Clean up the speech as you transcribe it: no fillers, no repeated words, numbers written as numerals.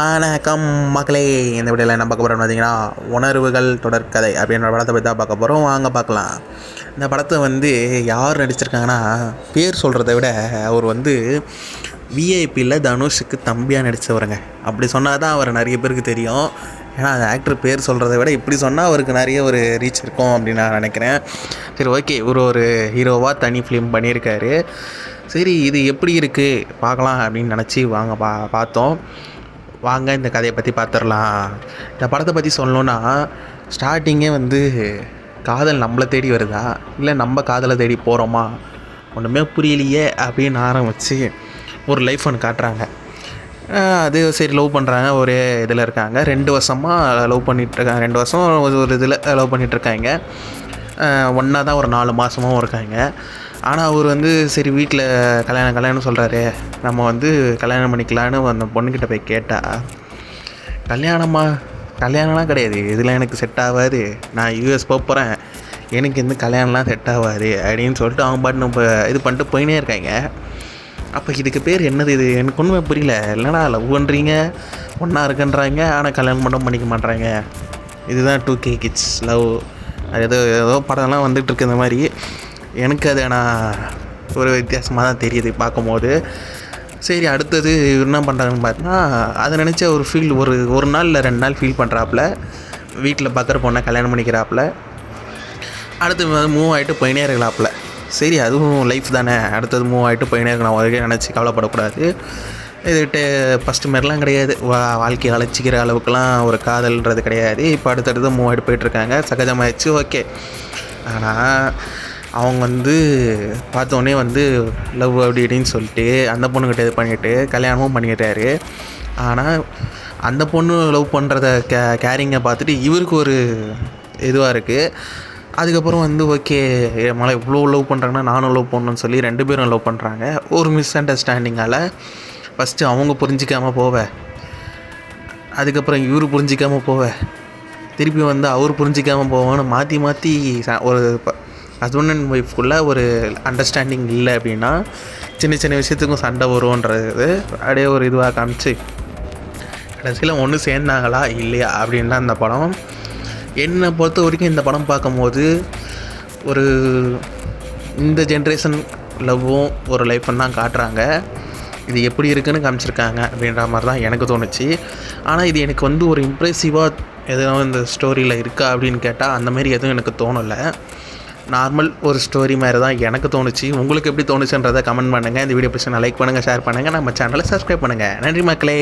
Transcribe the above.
வணக்கம் மக்களே. இந்த வீடியோவில் என்ன பார்க்க போகிறோம்னு பார்த்தீங்கன்னா, உணர்வுகள் தொடர்கதை அப்படின்ற படத்தை பற்றி தான் பார்க்க போகிறோம். வாங்க பார்க்கலாம். இந்த படத்தை யார் நடிச்சிருக்காங்கன்னா, பேர் சொல்கிறத விட அவர் விஐபியில் தனுஷுக்கு தம்பியாக நடித்தவருங்க. அப்படி சொன்னால் தான் அவர் நிறைய பேருக்கு தெரியும். ஏன்னா அந்த ஆக்டர் பேர் சொல்கிறத விட இப்படி சொன்னால் அவருக்கு நிறைய ஒரு ரீச் இருக்கும் அப்படின்னு நான் நினைக்கிறேன். சரி, ஓகே, ஒரு ஹீரோவாக தனி ஃபிலிம் பண்ணியிருக்காரு. சரி, இது எப்படி இருக்குது பார்க்கலாம் அப்படின்னு நினச்சி பார்த்தோம். வாங்க இந்த கதையை பற்றி பார்த்துடலாம். இந்த படத்தை பற்றி சொல்லணுன்னா, ஸ்டார்டிங்கே காதல் நம்மளை தேடி வருதா இல்லை நம்ம காதலை தேடி போகிறோமா ஒன்றுமே புரியலையே அப்படின்னு ஆரம்பித்து ஒரு லைஃப் ஒன்று காட்டுறாங்க. அது சரி, லவ் பண்ணுறாங்க, ஒரே இதில் இருக்காங்க. 2 வருஷமாக லவ் பண்ணிகிட்ருக்காங்க. 2 வருஷம் ஒரு இதில் லவ் பண்ணிகிட்ருக்காங்க. ஒன்றா தான் ஒரு 4 மாதமாகவும் இருக்காங்க. ஆனால் அவர் சரி, வீட்டில் கல்யாணம் சொல்கிறாரு. நம்ம கல்யாணம் பண்ணிக்கலான்னு அந்த பொண்ணுக்கிட்ட போய் கேட்டால், கல்யாணம்லாம் கிடையாது, இதெல்லாம் எனக்கு செட் ஆகாது, நான் யூஎஸ் போகிறேன், எனக்கு கல்யாணம்லாம் செட் ஆகாது அப்படின்னு சொல்லிட்டு அவங்க பாட்டு நம்ம இது பண்ணிட்டு போயினே இருக்காங்க. அப்போ இதுக்கு பேர் என்னது? இது எனக்கு ஒன்றுமே புரியல. இல்லைனா லவ் பண்ணுறீங்க, ஒன்றா இருக்குன்றாங்க, ஆனால் கல்யாணம் மட்டும் பண்ணிக்க மாட்றாங்க. இதுதான் 2K கிட்ஸ் லவ். அது ஏதோ படம்லாம் வந்துட்டுருக்கு. இந்த மாதிரி எனக்கு அது ஆனால் ஒரு வித்தியாசமாக தான் தெரியுது பார்க்கும்போது. சரி, அடுத்தது என்ன பண்ணுறாங்கன்னு பார்த்தா, அதை நினச்ச ஒரு ஃபீல் ஒரு நாள் இல்லை 2 நாள் ஃபீல் பண்ணுறாப்புல. வீட்டில் பார்க்குற பொண்ணை கல்யாணம் பண்ணிக்கிறாப்புல. அடுத்து மூவ் ஆகிட்டு போயினே இருக்கலாப்புல. சரி, அதுவும் லைஃப் தானே, அடுத்தது மூவ் ஆகிட்டு போயினே இருக்கலாம். அதுக்கே நினச்சி கவலைப்படக்கூடாது. இதுகிட்ட ஃபஸ்ட்டு மாரிலாம் கிடையாது. வாழ்க்கையை அழைச்சிக்கிற அளவுக்குலாம் ஒரு காதல்ன்றது கிடையாது. இப்போ அடுத்தடுத்து மூவ் ஆகிட்டு போயிட்டுருக்காங்க. சகஜமாகிடுச்சு, ஓகே. ஆனால் அவங்க பார்த்தோன்னே லவ் அப்படி இப்படின்னு சொல்லிட்டு அந்த பொண்ணுக்கிட்ட இது பண்ணிவிட்டு கல்யாணமும் பண்ணிக்கிட்டாரு. ஆனால் அந்த பொண்ணு லவ் பண்ணுறத கேரிங்கை பார்த்துட்டு இவருக்கு ஒரு இதுவாக இருக்குது. அதுக்கப்புறம் ஓகே, மழை இவ்வளோ லவ் பண்ணுறாங்கன்னா நானும் லவ் பண்ணணும்னு சொல்லி 2 பேரும் லவ் பண்ணுறாங்க. ஒரு மிஸ் அண்டர்ஸ்டாண்டிங்கால் ஃபஸ்ட்டு அவங்க புரிஞ்சிக்காமல் போவேன், அதுக்கப்புறம் இவர் புரிஞ்சிக்காமல் போவேன், திருப்பி அவர் புரிஞ்சிக்காமல் போவான்னு மாற்றி ஒரு ஹஸ்பண்ட் அண்ட் ஒய்ஃப்குள்ளே ஒரு அண்டர்ஸ்டாண்டிங் இல்லை அப்படின்னா சின்ன சின்ன விஷயத்துக்கும் சண்டை வரும்ன்றது அப்படியே ஒரு இதுவாக காமிச்சு கடைசியில் ஒன்று சேர்ந்தாங்களா இல்லையா அப்படின்னு தான் இந்த படம். என்னை பொறுத்த வரைக்கும் இந்த படம் பார்க்கும்போது இந்த ஜென்ரேஷன் லவ்வும் ஒரு லைஃப்னு தான் காட்டுறாங்க. இது எப்படி இருக்குதுன்னு காமிச்சிருக்காங்க அப்படின்ற மாதிரி தான் எனக்கு தோணுச்சு. ஆனால் இது எனக்கு ஒரு இம்ப்ரெசிவாக எதுவும் இந்த ஸ்டோரியில் இருக்கா அப்படின்னு கேட்டால் அந்தமாரி எதுவும் எனக்கு தோணலை. நார்மல் ஒரு ஸ்டோரி மாதிரி தான் எனக்கு தோணுச்சு. உங்களுக்கு எப்படி தோணுச்சுன்றதை கமெண்ட் பண்ணுங்கள். இந்த வீடியோ பிடிச்சா லைக் பண்ணுங்கள், ஷேர் பண்ணுங்கள், நம்ம சேனலை சப்ஸ்கிரைப் பண்ணுங்கள். நன்றி மக்களே.